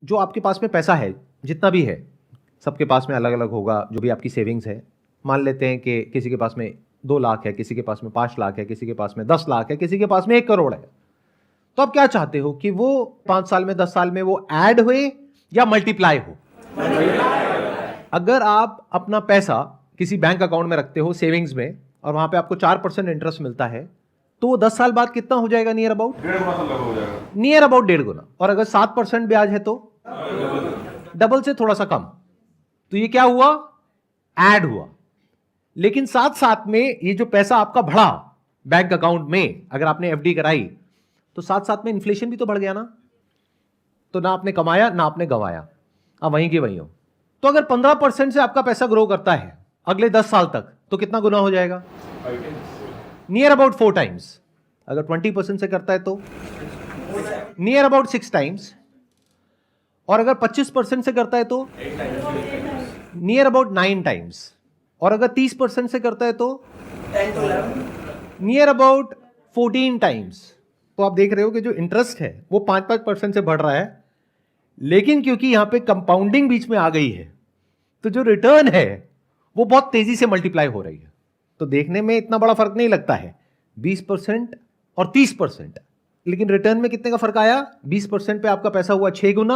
जो आपके पास में पैसा है, जितना भी है, सबके पास में अलग अलग होगा, जो भी आपकी सेविंग्स है। मान लेते हैं कि किसी के पास में 2 लाख है, किसी के पास में 5 लाख है, किसी के पास में 10 लाख है, किसी के पास में 1 करोड़ है। तो आप क्या चाहते हो कि वो 5 साल में, 10 साल में वो ऐड हुए या मल्टीप्लाई हो? अगर आप अपना पैसा किसी बैंक अकाउंट में रखते हो सेविंग्स में और वहां पे आपको 4% इंटरेस्ट मिलता है, तो 10 साल बाद कितना हो जाएगा? नियर अबाउट 1.5 गुना। और अगर 7% ब्याज है तो डबल से थोड़ा सा कम। तो ये क्या हुआ? ऐड हुआ। लेकिन साथ साथ में ये जो पैसा आपका बढ़ा बैंक अकाउंट में, अगर आपने एफडी कराई, तो साथ साथ में इन्फ्लेशन भी तो बढ़ गया ना। तो ना आपने कमाया ना आपने गंवाया, अब वहीं के वहीं हो। तो अगर 15% से आपका पैसा ग्रो करता है अगले 10 साल तक, तो कितना गुना हो जाएगा? Near about 4 times. अगर 20% से करता है तो नियर अबाउट 6 टाइम्स। और अगर 25% से करता है तो नियर अबाउट 9 टाइम्स। और अगर 30% से करता है तो नियर अबाउट 14 टाइम्स। तो आप देख रहे हो कि जो इंटरेस्ट है वो 5% से बढ़ रहा है, लेकिन क्योंकि यहां पे कंपाउंडिंग बीच में आ गई है, तो जो रिटर्न है वो बहुत तेजी से मल्टीप्लाई हो रही है। तो देखने में इतना बड़ा फर्क नहीं लगता है, 20% और 30%, लेकिन रिटर्न में कितने का फर्क आया? 20% पे आपका पैसा हुआ 6 गुना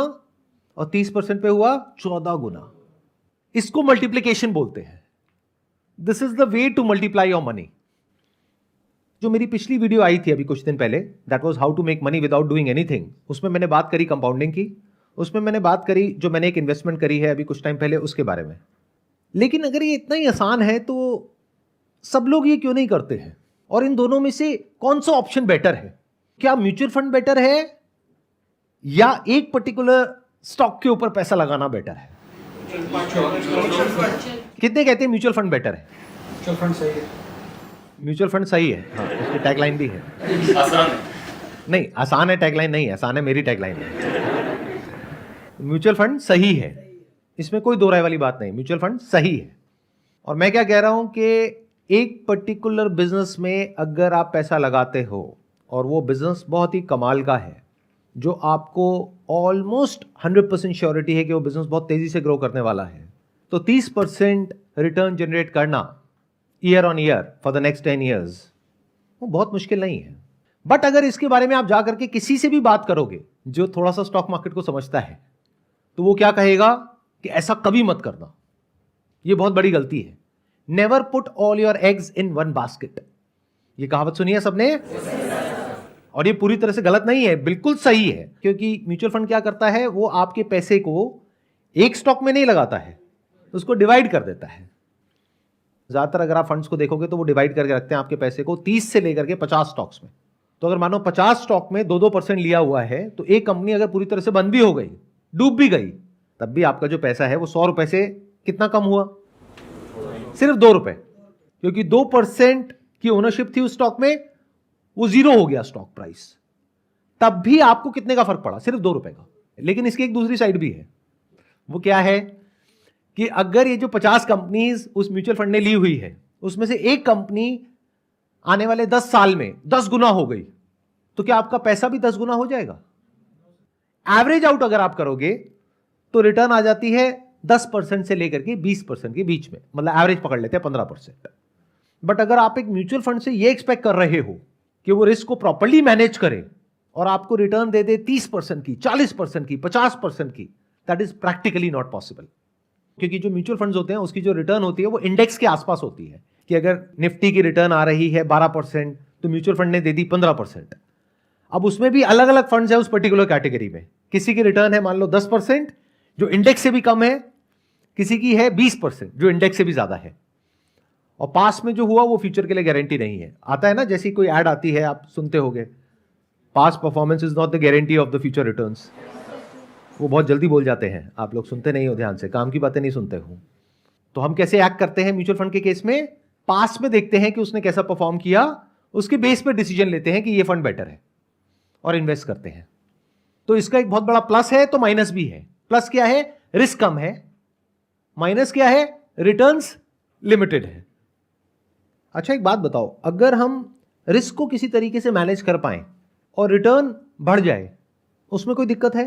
और 30% पे हुआ 14 गुना। इसको मल्टीप्लिकेशन बोलते हैं। This is the way to multiply your money. जो मेरी पिछली वीडियो आई थी अभी कुछ दिन पहले, that was how to make money without doing anything, उसमें मैंने बात करी कंपाउंडिंग की, उसमें मैंने बात करी जो मैंने एक इन्वेस्टमेंट करी है अभी कुछ टाइम पहले, उसके बारे में। लेकिन अगर ये इतना ही आसान है तो सब लोग ये क्यों नहीं करते हैं? और इन दोनों में से कौन सा ऑप्शन बेटर है? क्या म्यूचुअल फंड बेटर है या एक पर्टिकुलर स्टॉक के ऊपर पैसा लगाना बेटर है? कितने कहते हैं म्यूचुअल फंड बेटर है? म्यूचुअल फंड सही है। म्यूचुअल फंड सही है, हाँ, उसकी टैगलाइन भी है। आसान है। नहीं, आसान है टैगलाइन नहीं है, आसान है मेरी टैगलाइन है। म्यूचुअल फंड सही है, इसमें कोई दो राय वाली बात नहीं, म्यूचुअल फंड सही है। और मैं क्या कह रहा हूं कि एक पर्टिकुलर बिजनेस में अगर आप पैसा लगाते हो और वो बिजनेस बहुत ही कमाल का है, जो आपको ऑलमोस्ट 100% श्योरिटी है कि वो बिजनेस बहुत तेजी से ग्रो करने वाला है, तो 30% रिटर्न जनरेट करना year on year for the next 10 years वो बहुत मुश्किल नहीं है। बट अगर इसके बारे में आप जा करके किसी से भी बात करोगे जो थोड़ा सा स्टॉक मार्केट को समझता है, तो वो क्या कहेगा कि ऐसा कभी मत करना, ये बहुत बड़ी गलती है। Never put all your eggs in one basket. ये कहावत सुनी है सबने? और ये पूरी तरह से गलत नहीं है, बिल्कुल सही है। क्योंकि म्यूचुअल फंड क्या करता है, वो आपके पैसे को एक स्टॉक में नहीं लगाता है, उसको डिवाइड कर देता है। ज्यादातर अगर आप फंड्स को देखोगे तो वो डिवाइड करके रखते हैं आपके पैसे को 30 से लेकर के 50 स्टॉक्स में। तो अगर मानो 50 स्टॉक में 2-2% लिया हुआ है, तो एक कंपनी अगर पूरी तरह से बंद भी हो गई, डूब भी गई, तब भी आपका जो पैसा है वो 100 रुपए से कितना कम हुआ? सिर्फ 2 रुपए। क्योंकि 2% की ओनरशिप थी उस स्टॉक में, वो 0 हो गया स्टॉक प्राइस, तब भी आपको कितने का फर्क पड़ा? सिर्फ 2 रुपए का। लेकिन इसकी एक दूसरी साइड भी है। वो क्या है कि अगर ये जो 50 कंपनीज उस म्यूचुअल फंड ने ली हुई है, उसमें से एक कंपनी आने वाले 10 साल में 10 गुना हो गई, तो क्या आपका पैसा भी 10 गुना हो जाएगा? एवरेज आउट अगर आप करोगे तो रिटर्न आ जाती है 10% से लेकर के 20% के बीच में, मतलब एवरेज पकड़ लेते हैं 15%। बट अगर आप एक म्यूचुअल फंड से ये एक्सपेक्ट कर रहे हो कि वो रिस्क को प्रॉपर्ली मैनेज करे और आपको रिटर्न दे दे 30% की, 40% की, 50% की, that is practically not possible. क्योंकि जो म्यूचुअल फंड्स होते हैं उसकी जो रिटर्न होती है वो इंडेक्स के आसपास होती है। कि अगर निफ्टी की रिटर्न आ रही है 12%, तो म्यूचुअल फंड ने दे दी 15%। अब उसमें भी अलग अलग फंड्स है उस पर्टिकुलर कैटेगरी में। किसी की रिटर्न है मान लो 10%, जो इंडेक्स से भी कम है, किसी की है 20%, जो इंडेक्स से भी ज्यादा है। और पास में जो हुआ वो फ्यूचर के लिए गारंटी नहीं है। आता है ना, जैसी कोई ऐड आती है आप सुनते होंगे, past performance is not the guarantee of the future returns. वो बहुत जल्दी बोल जाते हैं, आप लोग सुनते नहीं हो ध्यान से, काम की बातें नहीं सुनते हो। तो हम कैसे एक्ट करते हैं म्यूचुअल फंड के केस में? पास में देखते हैं कि उसने कैसा परफॉर्म किया, उसके बेस पर डिसीजन लेते हैं कि ये फंड बेटर है और इन्वेस्ट करते हैं। तो इसका एक बहुत बड़ा प्लस है तो माइनस भी है। प्लस क्या है? रिस्क कम है। माइनस क्या है? रिटर्न्स लिमिटेड है। अच्छा एक बात बताओ, अगर हम रिस्क को किसी तरीके से मैनेज कर पाए और रिटर्न बढ़ जाए, उसमें कोई दिक्कत है?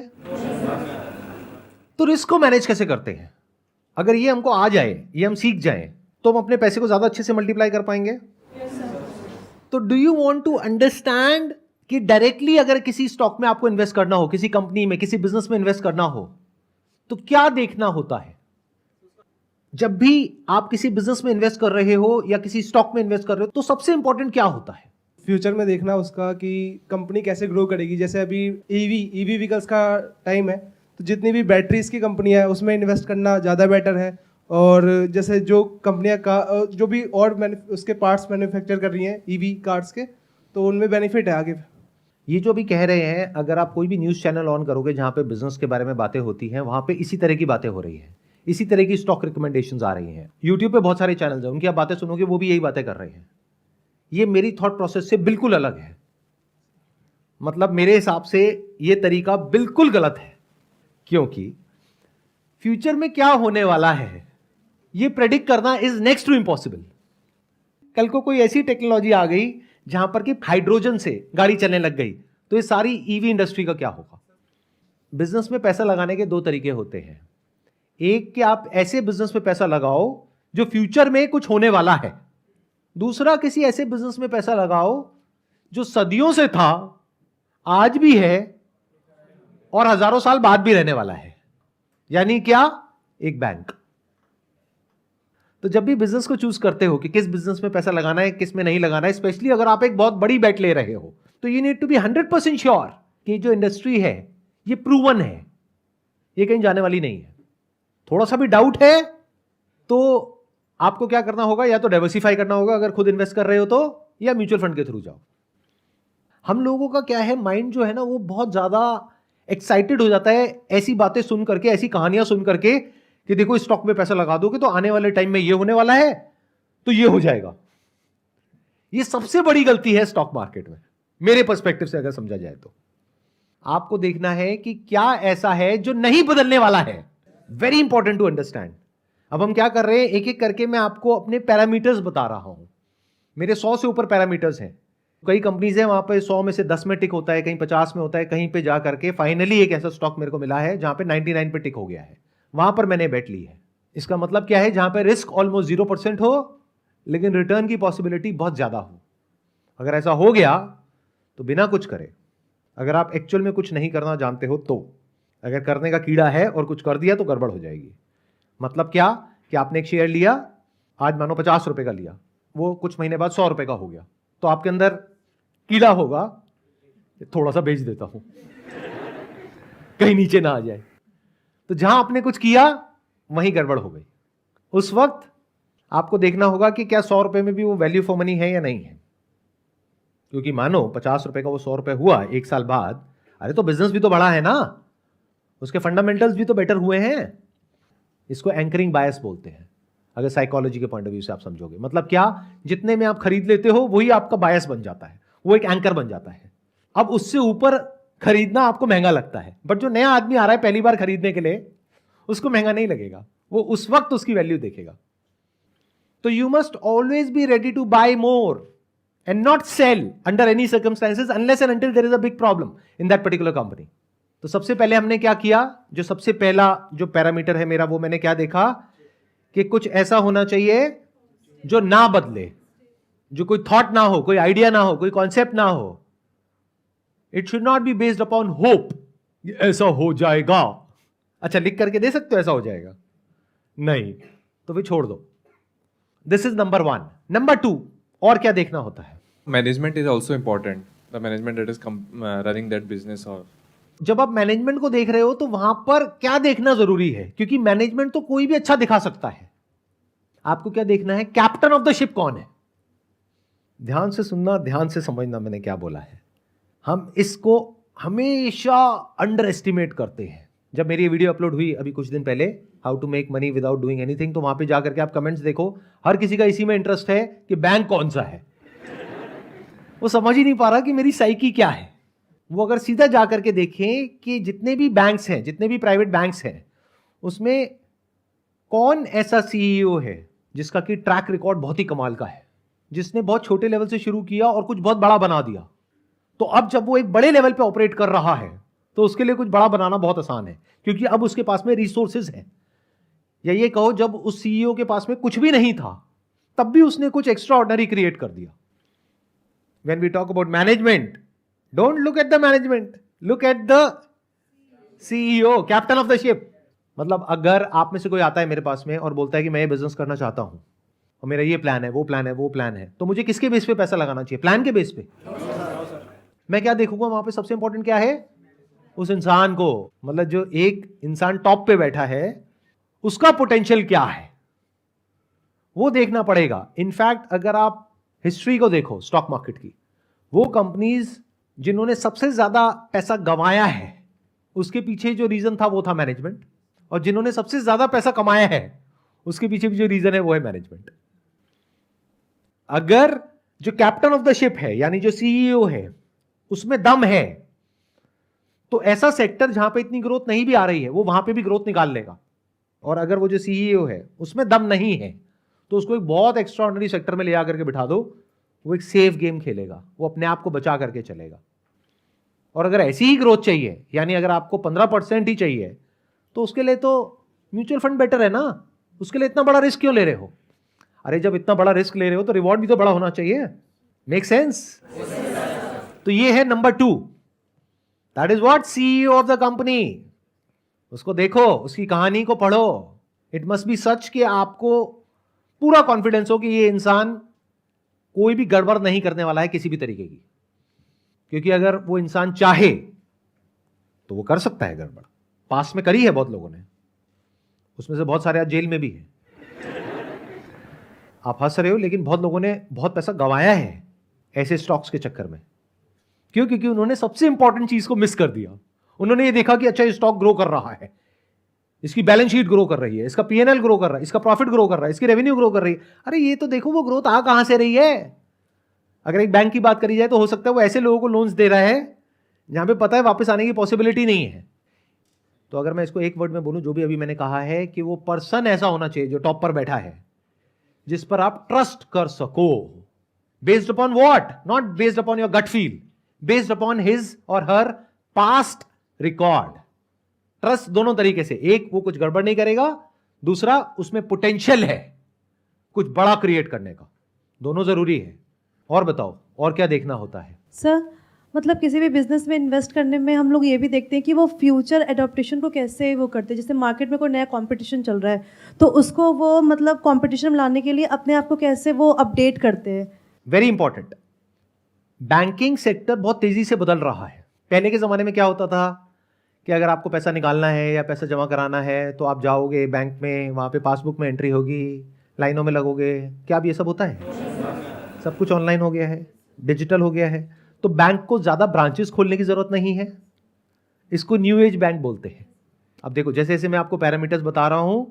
तो रिस्क को मैनेज कैसे करते हैं? अगर ये हमको आ जाए, ये हम सीख जाएं, तो हम अपने पैसे को ज्यादा अच्छे से मल्टीप्लाई कर पाएंगे। तो do you want to understand कि डायरेक्टली अगर किसी स्टॉक में आपको इन्वेस्ट करना हो, किसी कंपनी में, किसी बिजनेस में इन्वेस्ट करना हो, तो क्या देखना होता है? जब भी आप किसी बिजनेस में इन्वेस्ट कर रहे हो या किसी स्टॉक में इन्वेस्ट कर रहे हो, तो सबसे इंपॉर्टेंट क्या होता है? फ्यूचर में देखना उसका कि कंपनी कैसे ग्रो करेगी। जैसे अभी ईवी व्हीकल्स का टाइम है, तो जितनी भी बैटरीज की कंपनियां है उसमें इन्वेस्ट करना ज़्यादा बेटर है। और जैसे जो कंपनियां का जो भी और उसके पार्ट्स मैन्युफैक्चर कर रही हैं ईवी कार्स के, तो उनमें बेनिफिट है आगे। ये जो भी कह रहे हैं, अगर आप कोई भी न्यूज़ चैनल ऑन करोगे जहां पे बिजनेस के बारे में बातें होती हैं, वहां पे इसी तरह की बातें हो रही हैं, इसी तरह की स्टॉक रिकमेंडेशंस आ रही हैं। यूट्यूब पे बहुत सारे चैनल्स हैं, उनकी आप बातें सुनोगे, वो भी यही बातें कर रहे हैं। ये मेरी थॉट प्रोसेस से बिल्कुल अलग है। मतलब मेरे हिसाब से ये तरीका बिल्कुल गलत है, क्योंकि फ्यूचर में क्या होने वाला है ये प्रेडिक्ट करना इज नेक्स्ट टू इम्पॉसिबल। कल को कोई ऐसी टेक्नोलॉजी आ गई जहां पर कि हाइड्रोजन से गाड़ी चलने लग गई, तो ये सारी ईवी इंडस्ट्री का क्या होगा? बिजनेस में पैसा लगाने के दो तरीके होते हैं। एक कि आप ऐसे बिजनेस में पैसा लगाओ जो फ्यूचर में कुछ होने वाला है। दूसरा, किसी ऐसे बिजनेस में पैसा लगाओ जो सदियों से था, आज भी है और हजारों साल बाद भी रहने वाला है। यानी क्या? एक बैंक। तो जब भी बिजनेस को चूज करते हो कि किस बिजनेस में पैसा लगाना है, किस में नहीं लगाना है, स्पेशली अगर आप एक बहुत बड़ी बेट ले रहे हो, तो you need to be 100% sure कि जो इंडस्ट्री है ये प्रूवन है, ये कहीं जाने वाली नहीं है। थोड़ा सा भी डाउट है तो आपको क्या करना होगा? या तो डाइवर्सिफाई करना होगा अगर खुद इन्वेस्ट कर रहे हो तो, या म्यूचुअल फंड के थ्रू जाओ। हम लोगों का क्या है, माइंड जो है ना वो बहुत ज्यादा एक्साइटेड हो जाता है ऐसी बातें सुन करके, ऐसी कहानियां सुन करके कि देखो इस स्टॉक में पैसा लगा दोगे तो आने वाले टाइम में ये होने वाला है, तो ये हो जाएगा। ये सबसे बड़ी गलती है स्टॉक मार्केट में, मेरे पर्सपेक्टिव से अगर समझा जाए तो। आपको देखना है कि क्या ऐसा है जो नहीं बदलने वाला है। Very important to understand. अब हम क्या कर रहे हैं, एक एक करके मैं आपको अपने पैरामीटर्स बता रहा हूं। मेरे 100 से ऊपर पैरामीटर्स हैं। कई कंपनीज हैं वहां पे 100 में से 10 में टिक होता है, कहीं 50 में होता है, कहीं पे जा करके फाइनली एक ऐसा स्टॉक मेरे को मिला है जहां पे 99 पे टिक हो गया है। वहां पर मैंने बेट ली है। इसका मतलब क्या है? जहां पे रिस्क ऑलमोस्ट 0% हो लेकिन रिटर्न की पॉसिबिलिटी बहुत ज्यादा हो। अगर ऐसा हो गया तो बिना कुछ करे, अगर आप एक्चुअल में कुछ नहीं करना जानते हो तो, अगर करने का कीड़ा है और कुछ कर दिया तो गड़बड़ हो जाएगी। मतलब क्या कि आपने एक शेयर लिया, आज मानो 50 रुपए का लिया, वो कुछ महीने बाद 100 रुपए का हो गया, तो आपके अंदर कीड़ा होगा, थोड़ा सा बेच देता हूं कहीं नीचे ना आ जाए। तो जहां आपने कुछ किया वहीं गड़बड़ हो गई। उस वक्त आपको देखना होगा कि क्या 100 रुपए में भी वो वैल्यू फॉर मनी है या नहीं है। क्योंकि मानो 50 रुपए का वो 100 रुपए हुआ एक साल बाद, अरे तो बिजनेस भी तो बढ़ा है ना, उसके फंडामेंटल्स भी तो बेटर हुए हैं। इसको एंकरिंग बायस बोलते हैं अगर साइकोलॉजी के पॉइंट ऑफ व्यू से आप समझोगे। मतलब क्या? जितने में आप खरीद लेते हो वही आपका बायस बन जाता है, वो एक एंकर बन जाता है। अब उससे ऊपर खरीदना आपको महंगा लगता है, बट जो नया आदमी आ रहा है पहली बार खरीदने के लिए, उसको महंगा नहीं लगेगा, वो उस वक्त उसकी वैल्यू देखेगा। तो you must always be ready to buy more and not sell under any circumstances unless and until there is a big problem in that particular company. तो सबसे पहले हमने क्या किया, जो सबसे पहला जो पैरामीटर है मेरा, वो मैंने क्या देखा कि कुछ ऐसा होना चाहिए जो ना बदले, जो कोई थॉट ना हो, कोई आइडिया ना हो, कोई कॉन्सेप्ट ना हो। It should not be based upon hope, ऐसा हो जाएगा। अच्छा, लिख करके दे सकते हो ऐसा हो जाएगा? नहीं, तो फिर छोड़ दो। This is number 1। नंबर 2, और क्या देखना होता है? Management is also important. The management that is running that business or जब आप मैनेजमेंट को देख रहे हो तो वहां पर क्या देखना जरूरी है? क्योंकि मैनेजमेंट तो कोई भी अच्छा दिखा सकता है। आपको क्या देखना है? कैप्टन ऑफ द शिप कौन है? ध्यान से सुनना, ध्यान से समझना मैंने क्या बोला है। हम इसको हमेशा अंडर एस्टिमेट करते हैं। जब मेरी वीडियो अपलोड हुई अभी कुछ दिन पहले, how to make money without doing anything, तो वहां पे जाकर के आप कमेंट्स देखो, हर किसी का इसी में इंटरेस्ट है कि बैंक कौन सा है। वो समझ ही नहीं पा रहा कि मेरी साइकी क्या है। वो अगर सीधा जाकर के देखें कि जितने भी बैंक्स हैं, जितने भी प्राइवेट बैंक्स हैं, उसमें कौन ऐसा सीईओ है जिसका कि ट्रैक रिकॉर्ड बहुत ही कमाल का है, जिसने बहुत छोटे लेवल से शुरू किया और कुछ बहुत बड़ा बना दिया। तो अब जब वो एक बड़े लेवल पे ऑपरेट कर रहा है तो उसके लिए कुछ बड़ा बनाना बहुत आसान है, क्योंकि अब उसके पास में रिसोर्सेज हैं। या ये कहो जब उस सीईओ के पास में कुछ भी नहीं था तब भी उसने कुछ एक्स्ट्रा ऑर्डिनरी क्रिएट कर दिया। When we talk about management, don't look at the management, look at the CEO, captain of the ship. मतलब अगर आप में से कोई आता है मेरे पास में और बोलता है कि मैं ये बिजनेस करना चाहता हूं और मेरा ये प्लान है, वो प्लान है, वो प्लान है, तो मुझे किसके बेस पे पैसा लगाना चाहिए? प्लान के बेस पे। मैं क्या देखूंगा वहां पे? सबसे इंपॉर्टेंट क्या है? उस इंसान को, मतलब जो एक इंसान टॉप पे बैठा है उसका पोटेंशियल क्या है वो देखना पड़ेगा। इनफैक्ट अगर आप हिस्ट्री को देखो स्टॉक मार्केट की, वो कंपनीज जिन्होंने सबसे ज्यादा पैसा गंवाया है उसके पीछे जो रीजन था वो था मैनेजमेंट, और जिन्होंने सबसे ज्यादा पैसा कमाया है उसके पीछे भी जो रीजन है वो है मैनेजमेंट। अगर जो कैप्टन ऑफ द शिप है यानी जो सीईओ है उसमें दम है तो ऐसा सेक्टर जहां पे इतनी ग्रोथ नहीं भी आ रही है वो वहां पे भी ग्रोथ निकाल लेगा। और अगर वो जो सीईओ है उसमें दम नहीं है तो उसको एक बहुत एक्स्ट्राऑर्डिनरी सेक्टर में ले आकर के बिठा दो, वो एक सेफ गेम खेलेगा, वो अपने आप को बचा करके चलेगा। और अगर ऐसी ही ग्रोथ चाहिए, यानी अगर आपको 15% ही चाहिए, तो उसके लिए तो म्यूचुअल फंड बेटर है ना। उसके लिए इतना बड़ा रिस्क क्यों ले रहे हो? अरे जब इतना बड़ा रिस्क ले रहे हो तो रिवॉर्ड भी तो बड़ा होना चाहिए। Make sense? तो ये है number 2, that is what CEO of the company. उसको देखो, उसकी कहानी को पढ़ो। इट मस्ट बी सच कि आपको पूरा कॉन्फिडेंस हो कि ये इंसान कोई भी गड़बड़ नहीं करने वाला है किसी भी तरीके की, क्योंकि अगर वो इंसान चाहे तो वो कर सकता है गड़बड़। पास में करी है बहुत लोगों ने, उसमें से बहुत सारे आज जेल में भी हैं। आप हंस रहे हो, लेकिन बहुत लोगों ने बहुत पैसा गंवाया है ऐसे स्टॉक्स के चक्कर में। क्यों? क्योंकि उन्होंने सबसे इंपॉर्टेंट चीज को मिस कर दिया। उन्होंने ये देखा कि अच्छा ये स्टॉक ग्रो कर रहा है, इसकी बैलेंस शीट ग्रो कर रही है, इसका पीएनएल ग्रो कर रहा है, इसका प्रॉफिट ग्रो कर रहा है, इसकी रेवेन्यू ग्रो कर रही है। अरे ये तो देखो वो ग्रोथ आ कहां से रही है। अगर एक बैंक की बात करी जाए तो हो सकता है वो ऐसे लोगों को लोन्स दे रहा है जहां पे पता है वापस आने की पॉसिबिलिटी नहीं है। तो अगर मैं इसको एक वर्ड में बोलूं, जो भी अभी मैंने कहा है कि वो पर्सन ऐसा होना चाहिए जो टॉप पर बैठा है, जिस पर आप ट्रस्ट कर सको। Based upon what? Not based upon your gut feel, based upon his or her past record. Trust दोनों तरीके से, एक वो कुछ गड़बड़ नहीं करेगा, दूसरा उसमें पोटेंशियल है कुछ बड़ा क्रिएट करने का। दोनों जरूरी है। और बताओ और क्या देखना होता है? सर मतलब किसी भी बिजनेस में इन्वेस्ट करने में हम लोग ये भी देखते हैं कि वो फ्यूचर एडॉप्टेशन को कैसे वो करते हैं। जैसे मार्केट में कोई नया कंपटीशन चल रहा है तो उसको वो मतलब कंपटीशन में लाने के लिए अपने आप को कैसे वो अपडेट करते हैं। Very important. बैंकिंग सेक्टर बहुत तेजी से बदल रहा है। पहले के जमाने में क्या होता था कि अगर आपको पैसा निकालना है या पैसा जमा कराना है तो आप जाओगे बैंक में, वहां पे पासबुक में एंट्री होगी, लाइनों में लगोगे। क्या अब ये सब होता है? सब कुछ ऑनलाइन हो गया है, डिजिटल हो गया है। तो बैंक को ज्यादा ब्रांचेस खोलने की जरूरत नहीं है। इसको न्यू एज बैंक बोलते हैं। अब देखो जैसे जैसे मैं आपको पैरामीटर्स बता रहा हूं,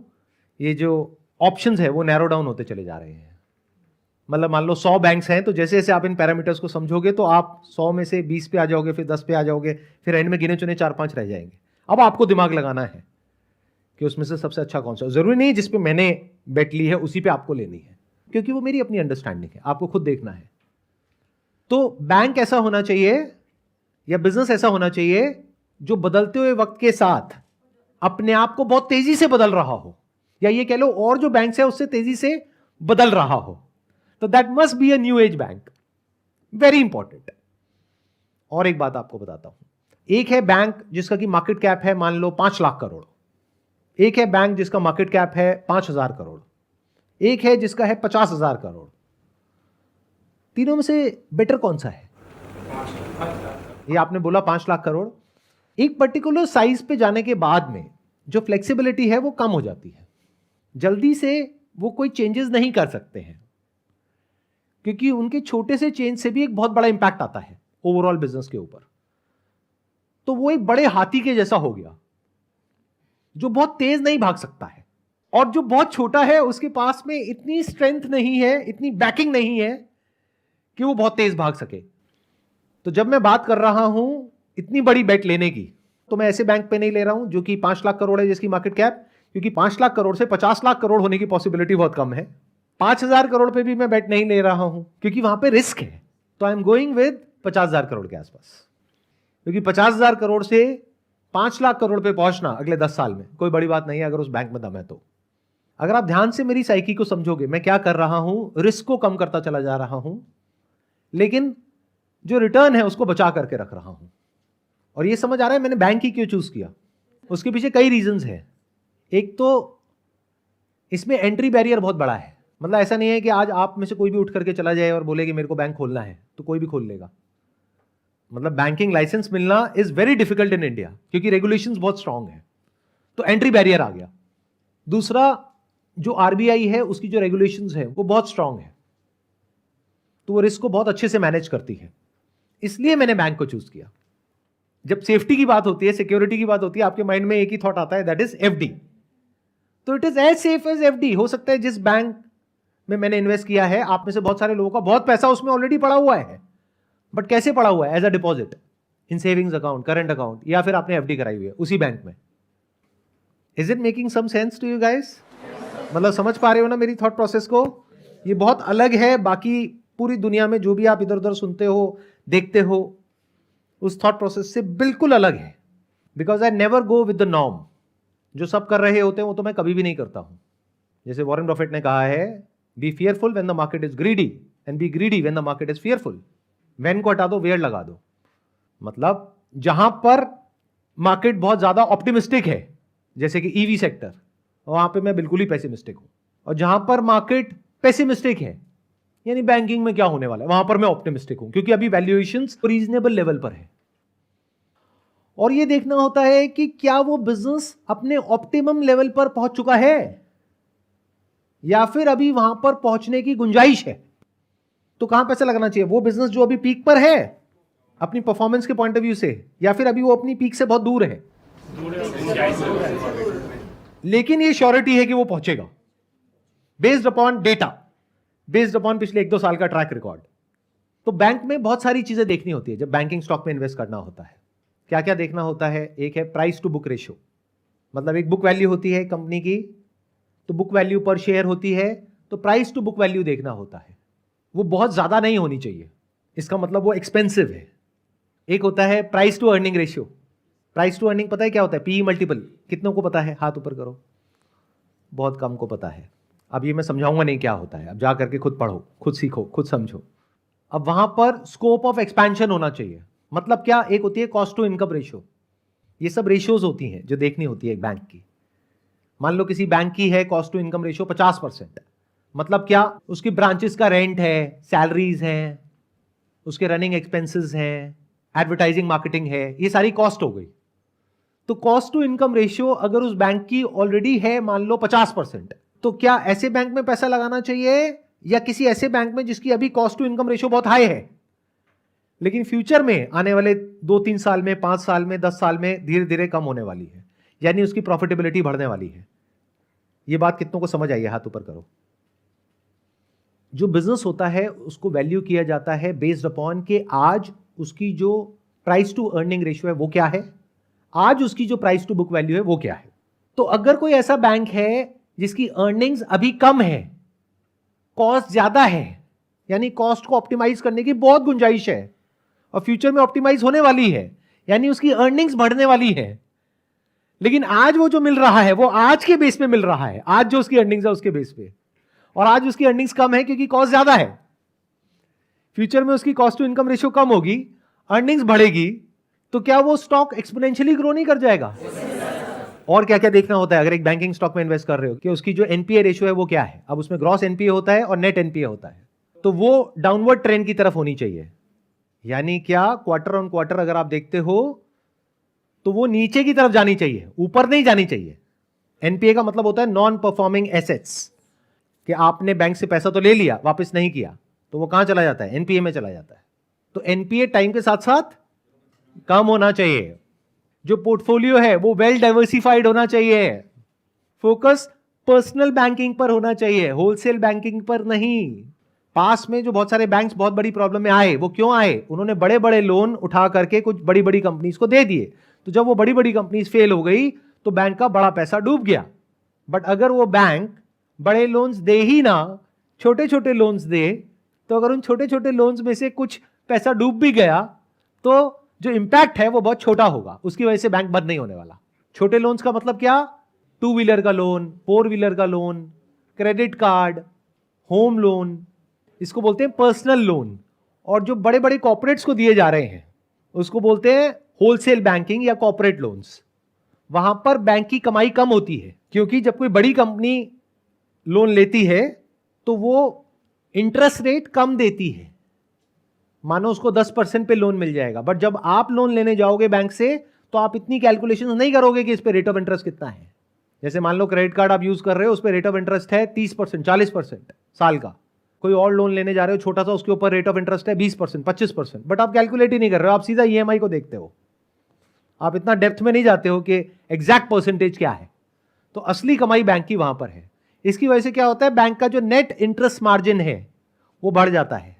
ये जो ऑप्शंस है वो नैरो डाउन होते चले जा रहे हैं। मतलब मान लो 100 बैंक्स हैं, तो जैसे जैसे आप इन पैरामीटर्स को समझोगे तो आप 100 में से 20 पे आ जाओगे, फिर 10 पे आ जाओगे, फिर एंड में गिने चुने 4-5 रह जाएंगे। अब आपको दिमाग लगाना है कि उसमें से सबसे अच्छा कौन सा। जरूरी नहीं जिस पे मैंने बेट ली है उसी पे आपको लेनी है, क्योंकि वो मेरी अपनी अंडरस्टैंडिंग है, आपको खुद देखना है। तो बैंक ऐसा होना चाहिए या बिजनेस ऐसा होना चाहिए जो बदलते हुए वक्त के साथ अपने आप को बहुत तेजी से बदल रहा हो, या ये कह लो और जो बैंक है उससे तेजी से बदल रहा हो। तो that must be a new age bank. Very important. और एक बात आपको बताता हूं, एक है बैंक जिसका की मार्केट कैप है मान लो 5 लाख करोड़, एक है बैंक जिसका मार्केट कैप है 5,000 करोड़, एक है जिसका है 50,000 करोड़। तीनों में से बेटर कौन सा है? ये आपने बोला 5 लाख करोड़। एक पर्टिकुलर साइज पे जाने के बाद में जो फ्लेक्सिबिलिटी है वो कम हो जाती है, जल्दी से वो कोई चेंजेस नहीं कर सकते हैं, क्योंकि उनके छोटे से चेंज से भी एक बहुत बड़ा इंपैक्ट आता है ओवरऑल बिजनेस के ऊपर। तो वो एक बड़े हाथी के जैसा हो गया जो बहुत तेज नहीं भाग सकता है, और जो बहुत छोटा है उसके पास में इतनी स्ट्रेंथ नहीं है, इतनी बैकिंग नहीं है कि वो बहुत तेज भाग सके। तो जब मैं बात कर रहा हूं इतनी बड़ी बेट लेने की, तो मैं ऐसे बैंक पे नहीं ले रहा हूं जो कि 5 लाख करोड़ है जिसकी मार्केट कैप, क्योंकि 5 लाख करोड़ से 50 लाख करोड़ होने की पॉसिबिलिटी बहुत कम है। 5,000 करोड़ पे भी मैं बेट नहीं ले रहा हूं क्योंकि वहां पे रिस्क है। तो I am going with 50,000 crore के आसपास, क्योंकि 50,000 करोड़ से 5 लाख करोड़ पे पहुंचना अगले 10 साल में कोई बड़ी बात नहीं है अगर उस बैंक में दम है तो। अगर आप ध्यान से मेरी साइकी को समझोगे, मैं क्या कर रहा हूं, रिस्क को कम करता चला जा रहा हूं, लेकिन जो रिटर्न है उसको बचा करके रख रहा हूं। और ये समझ आ रहा है मैंने बैंक ही क्यों चूज किया। उसके पीछे कई रीजंस हैं। एक तो इसमें एंट्री बैरियर बहुत बड़ा है। मतलब ऐसा नहीं है कि आज आप में से कोई भी उठ करके चला जाए और बोले कि मेरे को बैंक खोलना है तो कोई भी खोल लेगा। मतलब बैंकिंग लाइसेंस मिलना is very difficult in India क्योंकि रेगुलेशंस बहुत स्ट्रांग है, तो एंट्री बैरियर आ गया। दूसरा, जो आरबीआई है उसकी जो रेगुलेशंस है वो बहुत स्ट्रांग है, तो वो रिस्क को बहुत अच्छे से मैनेज करती है। इसलिए मैंने बैंक को चूज किया। जब सेफ्टी की बात होती है, सिक्योरिटी की बात होती है, आपके माइंड में एक ही थॉट आता है, दैट इज एफडी। तो it is as safe as FD. हो सकता है जिस बैंक में मैंने इन्वेस्ट किया है, आप में से बहुत सारे लोगों का बहुत पैसा उसमें ऑलरेडी पड़ा हुआ है, बट कैसे पड़ा हुआ है? As a deposit in savings account, current account, या फिर आपने एफडी कराई हुई है उसी बैंक में। Is it making some sense to you guys? मतलब समझ पा रहे हो ना मेरी थॉट प्रोसेस को? ये बहुत अलग है बाकी पूरी दुनिया में जो भी आप इधर उधर सुनते हो, देखते हो, उस थॉट प्रोसेस से बिल्कुल अलग है। Because I never go with the norm. जो सब कर रहे होते हैं वो तो मैं कभी भी नहीं करता हूं। जैसे वॉरेन बफेट ने कहा है, B fearful when the market is greedy and B greedy when the market is fearful. When को हटा दो, वेयर लगा दो। मतलब जहां पर मार्केट बहुत ज्यादा ऑप्टिमिस्टिक है, जैसे कि ईवी सेक्टर, वहां पे मैं बिल्कुल ही पेसिमिस्टिक हूं। और जहां पर मार्केट पेसिमिस्टिक है, यानी बैंकिंग में क्या होने वाला है, वहां पर मैं ऑप्टिमिस्टिक हूं क्योंकि अभी वैल्यूएशंस रीजनेबल लेवल पर है। और ये देखना होता है कि क्या वो बिजनेस अपने ऑप्टिमम लेवल पर पहुंच चुका है या फिर अभी वहां पर पहुंचने की गुंजाइश है। तो कहां पैसा लगाना चाहिए? वो बिजनेस जो अभी पीक पर है अपनी परफॉर्मेंस के पॉइंट ऑफ व्यू से, या फिर अभी वो अपनी पीक से बहुत दूर है लेकिन ये श्योरिटी है कि वो पहुंचेगा, based upon data, based upon पिछले 1-2 साल का ट्रैक रिकॉर्ड। तो बैंक में बहुत सारी चीजें देखनी होती है जब बैंकिंग स्टॉक में इन्वेस्ट करना होता है। क्या क्या देखना होता है? एक है प्राइस टू बुक रेशियो। मतलब एक बुक वैल्यू होती है कंपनी की, तो बुक वैल्यू पर शेयर होती है, तो प्राइस टू बुक वैल्यू देखना होता है। वो बहुत ज्यादा नहीं होनी चाहिए, इसका मतलब वो एक्सपेंसिव है। एक होता है price to earning ratio. Price to earning पता है क्या होता है? PE multiple. कितनों को पता है? हाथ ऊपर करो। बहुत कम को पता है। अब ये मैं समझाऊंगा नहीं क्या होता है, अब जा करके खुद पढ़ो, खुद सीखो, खुद समझो। अब वहां पर स्कोप ऑफ एक्सपेंशन होना चाहिए। मतलब क्या? एक होती है कॉस्ट टू इनकम रेशियो। ये सब रेशियोज होती हैं जो देखनी होती है एक बैंक की। मान लो किसी बैंक की है कॉस्ट टू इनकम रेशियो 50%। मतलब क्या? उसकी ब्रांचेस का रेंट है, सैलरीज हैं, उसके रनिंग एक्सपेंसेस हैं, एडवर्टाइजिंग मार्केटिंग है, ये सारी कॉस्ट हो गई। तो कॉस्ट टू इनकम रेशियो अगर उस बैंक की ऑलरेडी है मान लो 50%, तो क्या ऐसे बैंक में पैसा लगाना चाहिए या किसी ऐसे बैंक में जिसकी अभी कॉस्ट टू इनकम रेशियो बहुत हाई है, लेकिन फ्यूचर में आने वाले 2-3 साल में, 5 साल में, 10 साल में धीरे धीरे कम होने वाली है, यानी उसकी प्रॉफिटेबिलिटी बढ़ने वाली है? ये बात कितनों को समझ आई है? हाथ ऊपर करो। जो बिजनेस होता है उसको वैल्यू किया जाता है बेस्ड अपॉन के आज उसकी जो प्राइस टू अर्निंग रेशियो है वो क्या है, आज उसकी जो प्राइस टू बुक वैल्यू है वो क्या है। तो अगर कोई ऐसा बैंक है जिसकी अर्निंग्स अभी कम है, कॉस्ट ज्यादा है, यानी कॉस्ट को ऑप्टिमाइज करने की बहुत गुंजाइश है और फ्यूचर में ऑप्टिमाइज होने वाली है, यानी उसकी अर्निंग्स बढ़ने वाली है, लेकिन आज वो जो मिल रहा है वो आज के बेस पे मिल रहा है, आज जो उसकी अर्निंग्स है उसके बेस पे, और आज उसकी अर्निंग्स कम है क्योंकि कॉस्ट ज्यादा है। फ्यूचर में उसकी कॉस्ट टू इनकम रेशियो कम होगी, अर्निंग्स बढ़ेगी, तो क्या वो स्टॉक एक्सपोनेंशियली ग्रो नहीं कर जाएगा? और क्या क्या देखना होता है अगर एक बैंकिंग स्टॉक में इन्वेस्ट कर रहे हो कि उसकी जो एनपीए रेशियो है वो क्या है। अब उसमें ग्रॉस एनपीए होता है और नेट एनपीए होता है, तो वो डाउनवर्ड ट्रेंड की तरफ होनी चाहिए। यानी क्या? क्वार्टर ऑन क्वार्टर अगर आप देखते हो तो वो नीचे की तरफ जानी चाहिए, ऊपर नहीं जानी चाहिए। एनपीए का मतलब होता है नॉन परफॉर्मिंग एसेट्स, कि आपने बैंक से पैसा तो ले लिया, वापस नहीं किया, तो वो कहां चला जाता है? एनपीए में चला जाता है। तो एनपीए टाइम के साथ साथ कम होना चाहिए। जो पोर्टफोलियो है वो वेल डाइवर्सिफाइड होना चाहिए। फोकस पर्सनल बैंकिंग पर होना चाहिए, होलसेल बैंकिंग पर नहीं। पास में जो बहुत सारे बैंक्स बहुत बड़ी प्रॉब्लम में आए, वो क्यों आए? उन्होंने बड़े बड़े लोन उठा करके कुछ बड़ी बड़ी कंपनीज को दे दिए, तो जब वो बड़ी बड़ी कंपनीज फेल हो गई तो बैंक का बड़ा पैसा डूब गया। बट अगर वो बैंक बड़े लोन्स दे ही ना, छोटे छोटे लोन्स दे, तो अगर उन छोटे छोटे लोन्स में से कुछ पैसा डूब भी गया तो जो इंपैक्ट है वो बहुत छोटा होगा, उसकी वजह से बैंक बंद नहीं होने वाला। छोटे लोन्स का मतलब क्या? 2 व्हीलर का लोन, 4 व्हीलर का loan, credit card, home loan, इसको बोलते हैं पर्सनल लोन। और जो बड़े बड़े कॉर्पोरेट्स को दिए जा रहे हैं उसको बोलते हैं होलसेल बैंकिंग या कॉर्पोरेट लोन्स। वहां पर बैंक की कमाई कम होती है, क्योंकि जब कोई बड़ी कंपनी लोन लेती है तो वो इंटरेस्ट रेट कम देती है, मानो उसको 10% पे लोन मिल जाएगा। बट जब आप लोन लेने जाओगे बैंक से तो आप इतनी कैलकुलेशन नहीं करोगे कि इस पे रेट ऑफ इंटरेस्ट कितना है। जैसे मान लो क्रेडिट कार्ड आप यूज कर रहे हो, उस पर रेट ऑफ इंटरेस्ट है 30%, 40% साल का। कोई और लोन लेने जा रहे हो छोटा सा, उसके ऊपर रेट ऑफ इंटरेस्ट है 20%, 25%, बट आप कैलकुलेट ही नहीं कर रहे हो, आप सीधा ईएमआई को देखते हो। आप इतना डेप्थ में नहीं जाते हो कि एग्जैक्ट परसेंटेज क्या है। तो असली कमाई बैंक की वहां पर है। इसकी वजह से क्या होता है, बैंक का जो नेट इंटरेस्ट मार्जिन है वो बढ़ जाता है,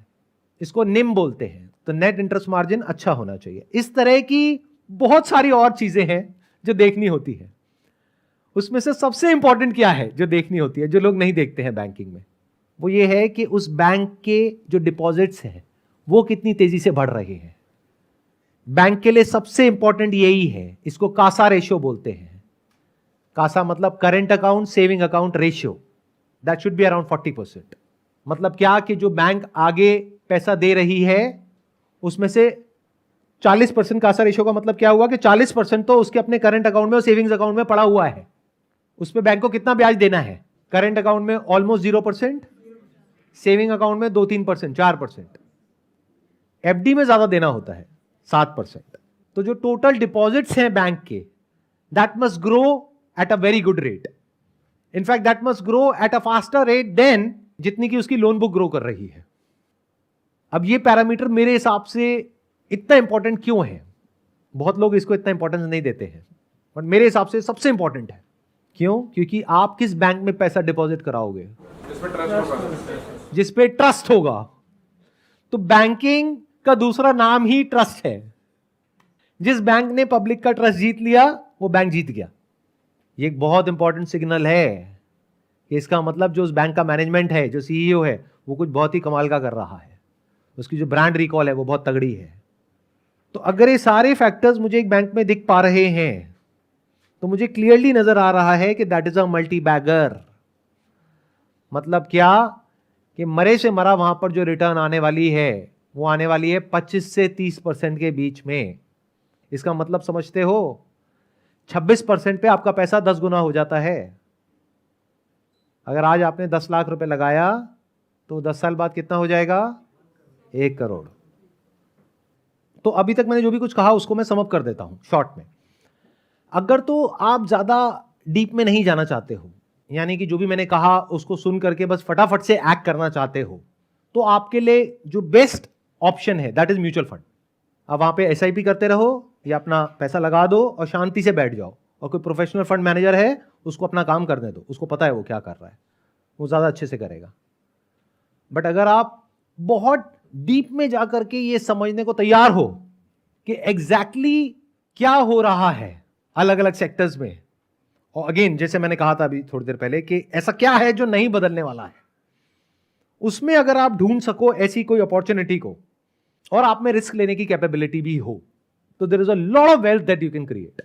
इसको निम बोलते हैं। तो नेट इंटरेस्ट मार्जिन अच्छा होना चाहिए। इस तरह की बहुत सारी और चीजें हैं जो देखनी होती है। उसमें से सबसे इंपॉर्टेंट क्या है जो देखनी होती है, जो लोग नहीं देखते हैं बैंकिंग में, वो ये है कि उस बैंक के जो डिपॉजिट्स हैं वो कितनी तेजी से बढ़ रहे हैं। बैंक के लिए सबसे इंपॉर्टेंट यही है, इसको कासा रेशियो बोलते हैं। कासा मतलब current account saving account ratio, that should be around 40%। मतलब क्या कि जो बैंक आगे पैसा दे रही है उसमें से 40% कासा रेशियो का मतलब क्या हुआ कि 40% तो उसके अपने करंट अकाउंट में और सेविंग्स अकाउंट में पड़ा हुआ है। उस पर बैंक को कितना ब्याज देना है? करंट अकाउंट में ऑलमोस्ट 0%, सेविंग अकाउंट में 2-3%, 4%, एफडी में ज्यादा देना होता है 7%। तो जो टोटल डिपॉजिट्स हैं बैंक के, that must grow at a very good rate. In fact that must grow at a faster rate than जितनी की उसकी लोन बुक ग्रो कर रही है। अब ये पैरामीटर मेरे हिसाब से इतना इंपॉर्टेंट क्यों है? बहुत लोग इसको इतना इंपॉर्टेंस नहीं देते हैं, बट मेरे हिसाब से सबसे इंपॉर्टेंट है। क्यों? क्योंकि आप किस बैंक में पैसा डिपॉजिट कराओगे? जिस पे ट्रस्ट होगा। तो बैंकिंग का दूसरा नाम ही ट्रस्ट है। जिस बैंक ने पब्लिक का ट्रस्ट जीत लिया वो बैंक जीत गया। ये एक बहुत इंपॉर्टेंट सिग्नल है कि इसका मतलब जो उस बैंक का मैनेजमेंट है, जो सीईओ है, वो कुछ बहुत ही कमाल का कर रहा है। उसकी जो ब्रांड रिकॉल है वो बहुत तगड़ी है। तो अगर ये सारे फैक्टर्स मुझे एक बैंक में दिख पा रहे हैं तो मुझे क्लियरली नजर आ रहा है कि that is a multi bagger. मतलब क्या कि मरे से मरा वहां पर जो रिटर्न आने वाली है वो आने वाली है 25 से 30% के बीच में। इसका मतलब समझते हो, 26% पे आपका पैसा 10 गुना हो जाता है। अगर आज आपने 10 लाख रुपए लगाया तो 10 साल बाद कितना हो जाएगा? 1 करोड़। तो अभी तक मैंने जो भी कुछ कहा उसको मैं समअप कर देता हूं शॉर्ट में। अगर तो आप ज्यादा डीप में नहीं जाना चाहते हो, यानी कि जो भी मैंने कहा उसको सुन करके बस फटाफट से एक्ट करना चाहते हो, तो आपके लिए जो बेस्ट ऑप्शन है दैट इज म्यूचुअल फंड। अब वहां पे एसआईपी करते रहो या अपना पैसा लगा दो और शांति से बैठ जाओ, और कोई प्रोफेशनल फंड मैनेजर है उसको अपना काम करने दो, उसको पता है वो क्या कर रहा है, वो ज्यादा अच्छे से करेगा। बट अगर आप बहुत डीप में जाकर के ये समझने को तैयार हो कि एग्जैक्टली क्या हो रहा है अलग अलग सेक्टर्स में, और अगेन जैसे मैंने कहा था अभी थोड़ी देर पहले कि ऐसा क्या है जो नहीं बदलने वाला है, उसमें अगर आप ढूंढ सको ऐसी कोई अपॉर्चुनिटी को और आप में रिस्क लेने की कैपेबिलिटी भी हो, तो there is a lot of wealth that you can create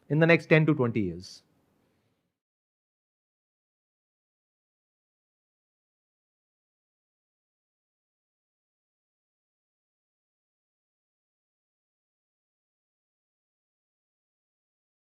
in the next 10 to 20 years.